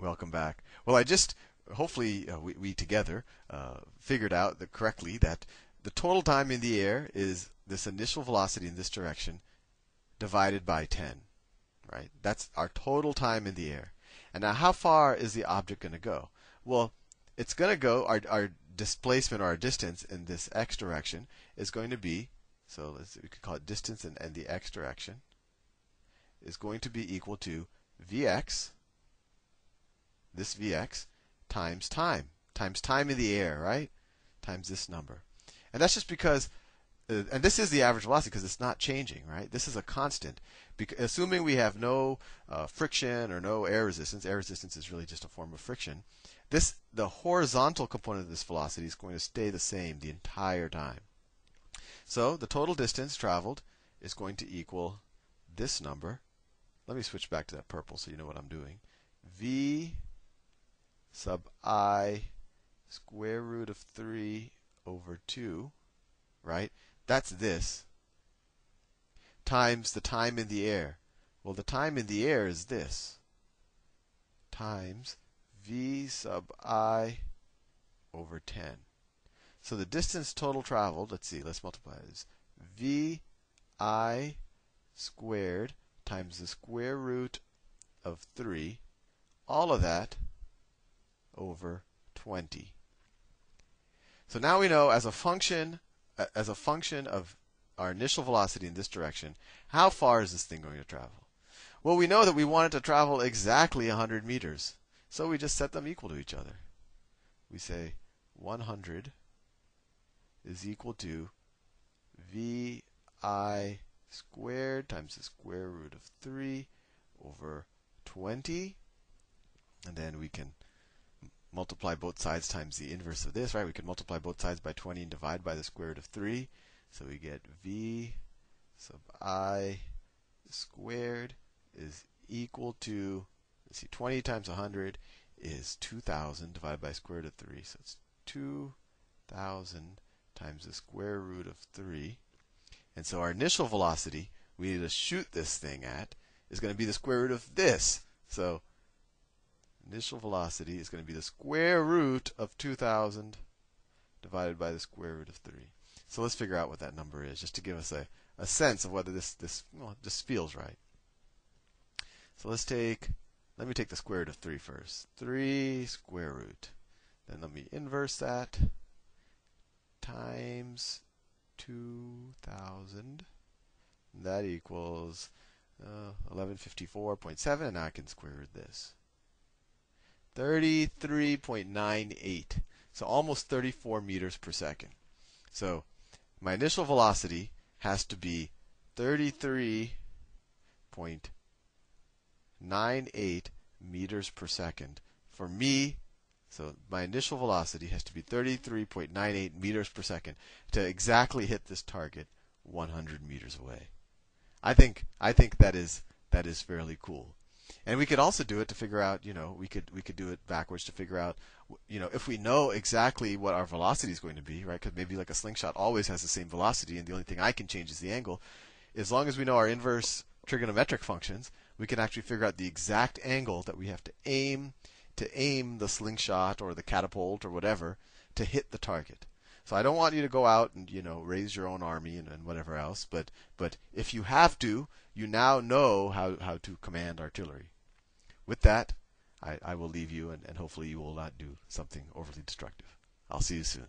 Welcome back. Well, I just hopefully we together figured out correctly that the total time in the air is this initial velocity in this direction divided by 10, right? That's our total time in the air. And now, how far is the object going to go? Well, it's going to go. Our displacement or our distance in this x direction is going to be, so we could call it distance and the x direction is going to be equal to vx. This Vx times time in the air, right? Times this number. And that's just because, and this is the average velocity because it's not changing, right? This is a constant. Assuming we have no friction or no air resistance is really just a form of friction. The horizontal component of this velocity is going to stay the same the entire time. So the total distance traveled is going to equal this number. Let me switch back to that purple so you know what I'm doing. V sub I square root of 3 over 2, right? That's this, times the time in the air. Well, the time in the air is this, times V sub I over 10. So the distance total traveled, let's multiply this. V I squared times the square root of 3, all of that over 20. So now we know as a function of our initial velocity in this direction, how far is this thing going to travel? Well, we know that we want it to travel exactly 100 meters. So we just set them equal to each other. We say 100 is equal to Vi squared times the square root of 3 over 20. And then we can multiply both sides times the inverse of this, right? We can multiply both sides by 20 and divide by the square root of 3. So we get V sub I squared is equal to, 20 times 100 is 2,000 divided by square root of 3. So it's 2,000 times the square root of 3. And so our initial velocity we need to shoot this thing at is going to be the square root of this. So initial velocity is going to be the square root of 2,000 divided by the square root of 3. So let's figure out what that number is, just to give us a sense of whether this just feels right. So let me take the square root of 3 first. 3 square root. Then let me inverse that times 2,000. That equals 1154.7, and now I can square root this. 33.98. So almost 34 meters per second. So my initial velocity has to be 33.98 meters per second. For me, so my initial velocity has to be 33.98 meters per second to exactly hit this target 100 meters away. I think that is fairly cool. And we could also do it to figure out, we could do it backwards to figure out, if we know exactly what our velocity is going to be, right? Because maybe like a slingshot always has the same velocity, and the only thing I can change is the angle. As long as we know our inverse trigonometric functions, we can actually figure out the exact angle that we have to aim the slingshot or the catapult or whatever to hit the target. So I don't want you to go out and raise your own army and whatever else, but if you have to, you now know how to command artillery. With that, I will leave you, and hopefully you will not do something overly destructive. I'll see you soon.